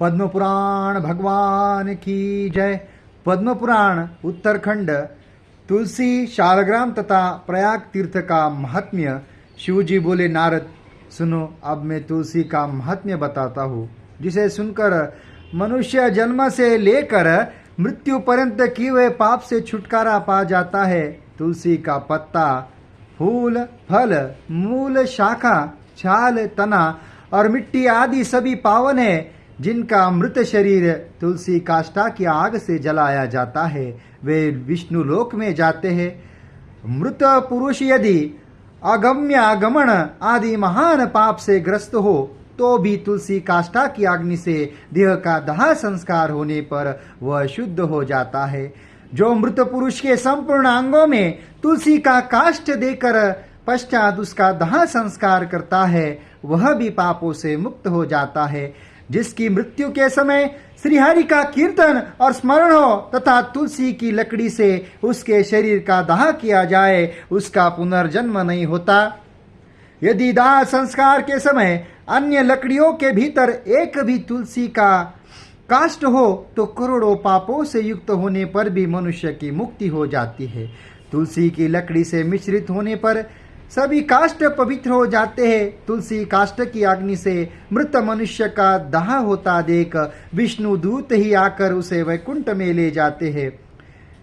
पद्म पुराण भगवान की जय। पद्म पुराण उत्तरखंड तुलसी शालग्राम तथा प्रयाग तीर्थ का महात्म्य। शिवजी बोले, नारद सुनो, अब मैं तुलसी का महात्म्य बताता हूँ, जिसे सुनकर मनुष्य जन्म से लेकर मृत्यु पर्यंत किए हुए पाप से छुटकारा पा जाता है। तुलसी का पत्ता, फूल, फल, मूल, शाखा, छाल, तना और मिट्टी आदि सभी पावन है। जिनका मृत शरीर तुलसी काष्ठा की आग से जलाया जाता है, वे विष्णु लोक में जाते हैं। मृत पुरुष यदि अगम्य आगमन आदि महान पाप से ग्रस्त हो तो भी तुलसी काष्ठा की अग्नि से देह का दाह संस्कार होने पर वह शुद्ध हो जाता है। जो मृत पुरुष के संपूर्ण अंगों में तुलसी का काष्ठ देकर पश्चात उसका दाह संस्कार करता है, वह भी पापों से मुक्त हो जाता है। जिसकी मृत्यु के समय श्रीहरि का कीर्तन और स्मरण हो तथा तुलसी की लकड़ी से उसके शरीर का दाह किया जाए, उसका पुनर्जन्म नहीं होता। यदि दाह संस्कार के समय अन्य लकड़ियों के भीतर एक भी तुलसी का काष्ठ हो तो करोड़ों पापों से युक्त होने पर भी मनुष्य की मुक्ति हो जाती है। तुलसी की लकड़ी से मिश्रित होने पर सभी काष्ठ पवित्र हो जाते हैं। तुलसी काष्ठ की अग्नि से मृत मनुष्य का दाह होता देख विष्णु दूत ही आकर उसे वैकुंठ में ले जाते हैं।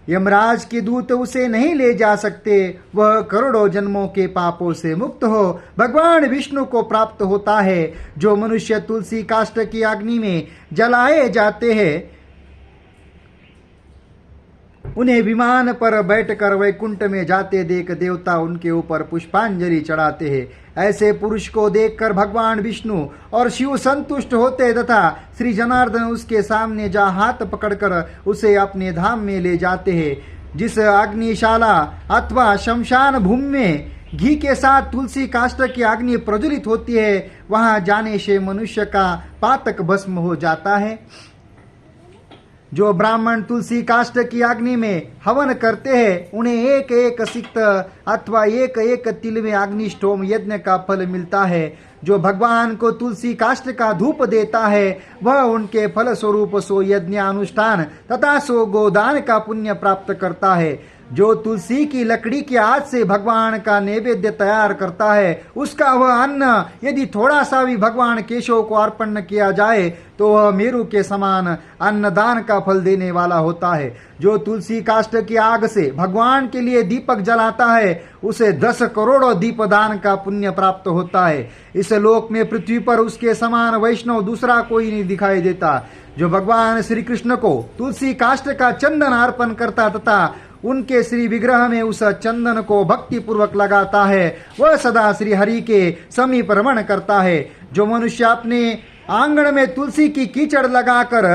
यमराज के दूत उसे नहीं ले जा सकते। वह करोड़ों जन्मों के पापों से मुक्त हो भगवान विष्णु को प्राप्त होता है। जो मनुष्य तुलसी काष्ठ की अग्नि में जलाए जाते हैं, उन्हें विमान पर बैठकर वैकुंठ में जाते देख देवता उनके ऊपर पुष्पांजलि चढ़ाते हैं। ऐसे पुरुष को देखकर भगवान विष्णु और शिव संतुष्ट होते तथा श्री जनार्दन उसके सामने जा हाथ पकड़कर उसे अपने धाम में ले जाते हैं। जिस अग्निशाला अथवा शमशान भूमि में घी के साथ तुलसी काष्ठ की अग्नि प्रज्वलित होती है, वहां जाने से मनुष्य का पातक भस्म हो जाता है। जो ब्राह्मण तुलसी काष्ठ की अग्नि में हवन करते हैं, उन्हें एक एक सिक्त अथवा एक एक तिल में अग्निष्टोम यज्ञ का फल मिलता है। जो भगवान को तुलसी काष्ठ का धूप देता है, वह उनके फल स्वरूप सो यज्ञ अनुष्ठान तथा सो गोदान का पुण्य प्राप्त करता है। जो तुलसी की लकड़ी के हाथ से भगवान का नैवेद्य तैयार करता है, उसका वह अन्न यदि थोड़ा सा भी भगवान केशव को अर्पण किया जाए तो वह मेरु के समान अन्नदान का फल देने वाला होता है। जो तुलसी काष्ठ की आग से भगवान के लिए दीपक जलाता है, उसे 10 करोड़ दीपदान का पुण्य प्राप्त होता है। इस लोक में पृथ्वी पर उसके समान वैष्णव दूसरा कोई नहीं दिखाई देता। जो भगवान श्री कृष्ण को तुलसी काष्ठ का चंदन अर्पण करता तथा उनके श्री विग्रह में उस चंदन को भक्ति पूर्वक लगाता है, वह सदा श्री हरि के समीप रमण करता है। जो मनुष्य अपने आंगन में तुलसी की कीचड़ लगाकर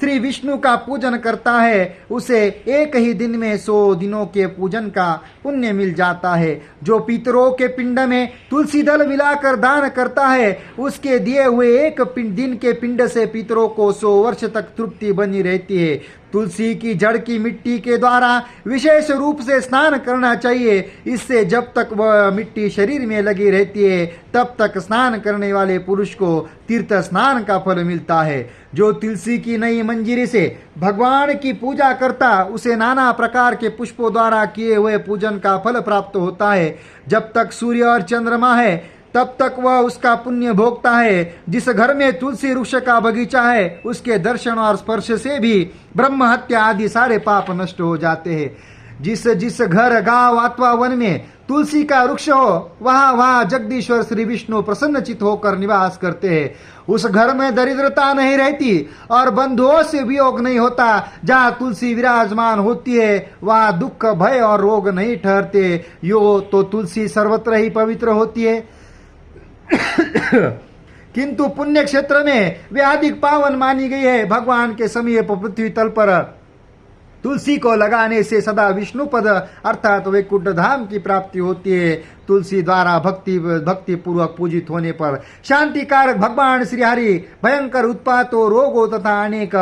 श्री विष्णु का पूजन करता है, उसे एक ही दिन में 100 दिनों के पूजन का पुण्य मिल जाता है। जो पितरों के पिंड में तुलसी दल मिलाकर दान करता है, उसके दिए हुए एक दिन के पिंड से पितरों को 100 वर्ष तक तृप्ति बनी रहती है। तुलसी की जड़ की मिट्टी के द्वारा विशेष रूप से स्नान करना चाहिए। इससे जब तक वह मिट्टी शरीर में लगी रहती है, तब तक स्नान करने वाले पुरुष को तीर्थ स्नान का फल मिलता है। जो तुलसी की नई मंजीरी से भगवान की पूजा करता, उसे नाना प्रकार के पुष्पों द्वारा किए हुए पूजन का फल प्राप्त होता है। जब तक सूर्य और चंद्रमा है, तब तक वह उसका पुण्य भोगता है। जिस घर में तुलसी वृक्ष का बगीचा है, उसके दर्शन और स्पर्श से भी ब्रह्म हत्या आदि सारे पाप नष्ट हो जाते हैं। जिस घर, गांव अथवा वन में तुलसी का वृक्ष हो, वहां जगदीश्वर श्री विष्णु प्रसन्नचित होकर निवास करते हैं। उस घर में दरिद्रता नहीं रहती और बंधुओं से वियोग नहीं होता। जहाँ तुलसी विराजमान होती है, वहाँ दुख, भय और रोग नहीं ठहरते। यो तो तुलसी सर्वत्र ही पवित्र होती है, किंतु पुण्य क्षेत्र में वे अधिक पावन मानी गई है। भगवान के समीप पृथ्वी तल पर तुलसी को लगाने से सदा विष्णु पद अर्थात वैकुंठ धाम की प्राप्ति होती है। तुलसी द्वारा भक्ति पूर्वक पूजित होने पर शांतिकारक भगवान श्री हरि भयंकर उत्पातों, रोगों तथा अनेक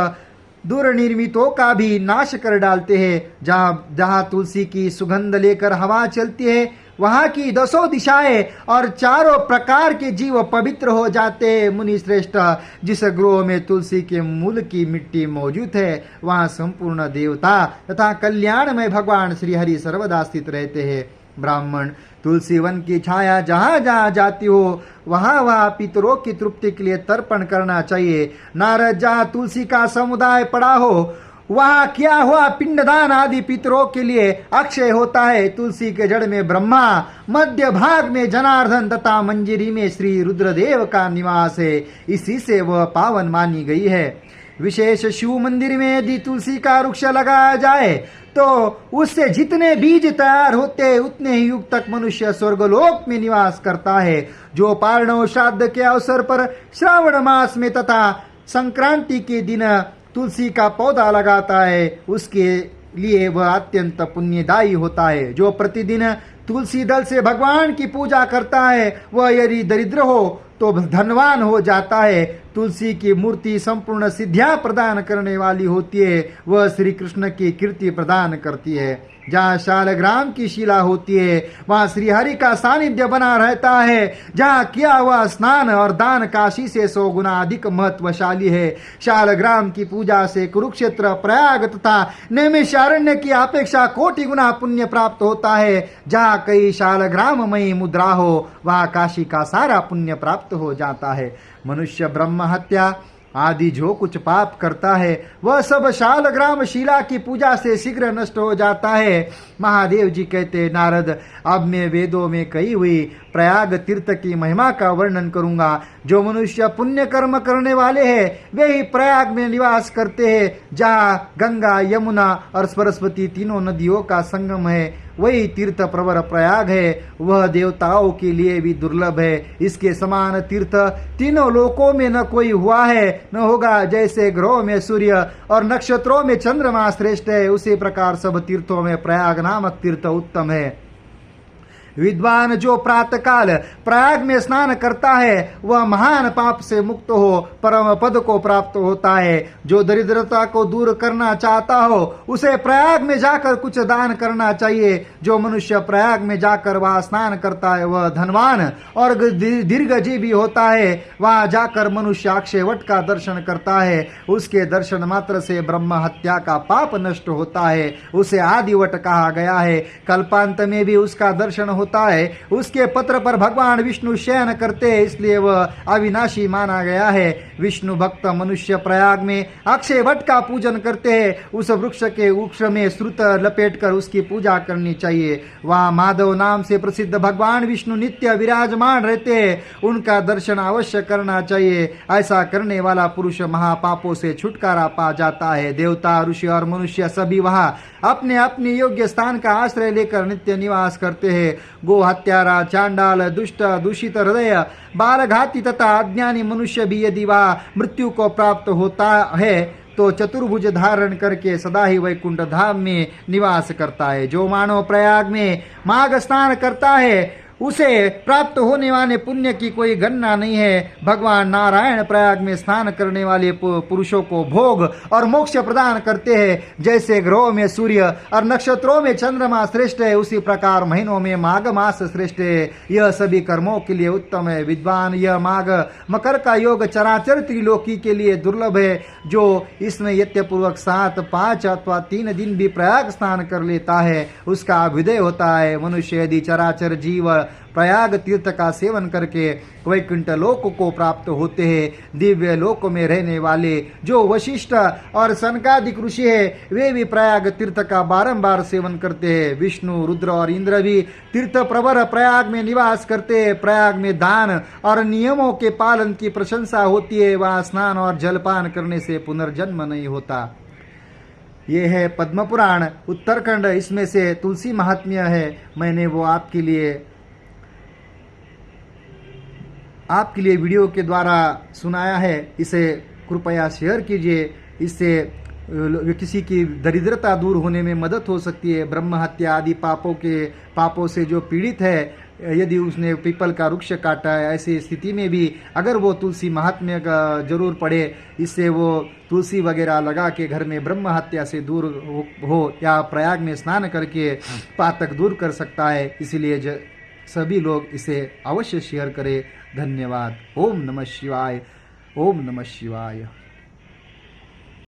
दुर्निर्मितों का भी नाश कर डालते हैं। जहाँ तुलसी की सुगंध लेकर हवा चलती है, वहाँ की 10 दिशाएं और चारों प्रकार के जीव पवित्र हो जाते हैं। मुनि श्रेष्ठ, जिस गृह में तुलसी के मूल की मिट्टी मौजूद है वहाँ संपूर्ण देवता तथा कल्याणमय भगवान श्री हरि सर्वदा स्थित रहते हैं। ब्राह्मण, तुलसी वन की छाया जहाँ जहाँ जाती हो वहाँ वहाँ पितरों की तृप्ति के लिए तर्पण करना चाहिए। नारद, जहाँ तुलसी का समुदाय पड़ा हो वहाँ किया हुआ पिंडदान आदि पितरों के लिए अक्षय होता है। तुलसी के जड़ में ब्रह्मा, मध्य भाग में जनार्दन तथा मंजरी में श्री रुद्रदेव का निवास है, इसी से वह पावन मानी गई है। विशेष शिव मंदिर में यदि तुलसी का वृक्ष लगाया जाए तो उससे जितने बीज तैयार होते हैं उतने ही युग तक मनुष्य स्वर्गलोक में निवास करता है। जो पारणव श्राद्ध के अवसर पर श्रावण मास में तथा संक्रांति के दिन तुलसी का पौधा लगाता है उसके लिए वह अत्यंत पुण्यदायी होता है। जो प्रतिदिन तुलसी दल से भगवान की पूजा करता है वह यदि दरिद्र हो तो धनवान हो जाता है। तुलसी की मूर्ति संपूर्ण सिद्धियां प्रदान करने वाली होती है, वह श्री कृष्ण की कीर्ति प्रदान करती है। जहाँ शालग्राम की शिला होती है वहाँ श्री हरि का सानिध्य बना रहता है। जहाँ किया हुआ स्नान और दान काशी से 100 गुना अधिक महत्वशाली है। शालग्राम की पूजा से कुरुक्षेत्र, प्रयाग तथा नैमिषारण्य की अपेक्षा कोटि गुना पुण्य प्राप्त होता है। जहाँ कई शालग्राममयी मुद्रा हो वहाँ काशी का सारा पुण्य प्राप्त हो जाता है। मनुष्य ब्रह्म हत्या आदि जो कुछ पाप करता है वह सब शालग्राम शिला की पूजा से शीघ्र नष्ट हो जाता है। महादेव जी कहते, नारद, अब मैं वेदों में कही हुई प्रयाग तीर्थ की महिमा का वर्णन करूंगा। जो मनुष्य पुण्य कर्म करने वाले हैं वे ही प्रयाग में निवास करते हैं। जहाँ गंगा, यमुना और सरस्वती तीनों नदियों का संगम है वही तीर्थ प्रवर प्रयाग है। वह देवताओं के लिए भी दुर्लभ है। इसके समान तीर्थ तीनों लोकों में न कोई हुआ है न होगा। जैसे ग्रहों में सूर्य और नक्षत्रों में चंद्रमा श्रेष्ठ है उसी प्रकार सब तीर्थों में प्रयाग नामक तीर्थ उत्तम है। विद्वान जो प्रातःकाल प्रयाग में स्नान करता है वह महान पाप से मुक्त हो परम पद को प्राप्त होता है। जो दरिद्रता को दूर करना चाहता हो उसे प्रयाग में जाकर कुछ दान करना चाहिए। जो मनुष्य प्रयाग में जाकर वहाँ स्नान करता है वह धनवान और दीर्घजीवी होता है। वहाँ जाकर मनुष्य अक्षय वट का दर्शन करता है। उसके दर्शन मात्र से ब्रह्म हत्या का पाप नष्ट होता है। उसे आदि वट कहा गया है। कल्पांत में भी उसका दर्शन होता है। उसके पत्र पर भगवान विष्णु शयन करते हैं इसलिए वह अविनाशी माना गया है। विष्णु भक्त मनुष्य प्रयाग में अक्षय वट का पूजन करते हैं। उस वृक्ष के वृक्ष में श्रुत लपेटकर उसकी पूजा करनी चाहिए। वहाँ माधव नाम से प्रसिद्ध भगवान विष्णु नित्य विराजमान रहते हैं। उनका दर्शन अवश्य करना चाहिए। ऐसा करने वाला पुरुष महापापों से छुटकारा पा जाता है। देवता, ऋषि और मनुष्य सभी वहाँ अपने अपने योग्य स्थान का आश्रय लेकर नित्य निवास करते हैं। गो हत्यारा, चांडाल, दुष्ट, दूषित हृदय, बालघाती तथा अज्ञानी मनुष्य भी यदि वह मृत्यु को प्राप्त होता है तो चतुर्भुज धारण करके सदा ही वैकुंठ धाम में निवास करता है। जो मानव प्रयाग में माघ स्नान करता है उसे प्राप्त होने वाले पुण्य की कोई गणना नहीं है। भगवान नारायण प्रयाग में स्नान करने वाले पुरुषों को भोग और मोक्ष प्रदान करते हैं। जैसे ग्रहों में सूर्य और नक्षत्रों में चंद्रमा श्रेष्ठ है उसी प्रकार महीनों में माघ मास श्रेष्ठ है। यह सभी कर्मों के लिए उत्तम है। विद्वान, यह माघ मकर का योग चराचर त्रिलोकी के लिए दुर्लभ है। जो इसमें यत्यपूर्वक 7, 5 अथवा 3 दिन भी प्रयाग स्नान कर लेता है उसका अभ्युदय होता है। मनुष्य यदि चराचर जीव प्रयाग तीर्थ का सेवन करके वैकुंठ लोक को प्राप्त होते हैं। दिव्य लोक में रहने वाले जो वशिष्ठ और सनकादिक ऋषि है वे भी प्रयाग तीर्थ का बारंबार सेवन करते हैं। विष्णु, रुद्र और इंद्र भी तीर्थ प्रवर प्रयाग में निवास करते हैं। प्रयाग में दान और नियमों के पालन की प्रशंसा होती है। वहाँ स्नान और जलपान करने से पुनर्जन्म नहीं होता। ये है पद्म पुराण उत्तरखंड। इसमें से तुलसी महात्म्य है। मैंने वो आपके लिए वीडियो के द्वारा सुनाया है। इसे कृपया शेयर कीजिए। इससे किसी की दरिद्रता दूर होने में मदद हो सकती है। ब्रह्म हत्या आदि पापों से जो पीड़ित है यदि उसने पीपल का वृक्ष काटा है ऐसी स्थिति में भी अगर वो तुलसी महात्म्य का जरूर पढ़े इससे वो तुलसी वगैरह लगा के घर में ब्रह्म हत्या से दूर हो या प्रयाग में स्नान करके पातक दूर कर सकता है। इसीलिए सभी लोग इसे अवश्य शेयर करें। धन्यवाद। ओम नमः शिवाय। ओम नमः शिवाय।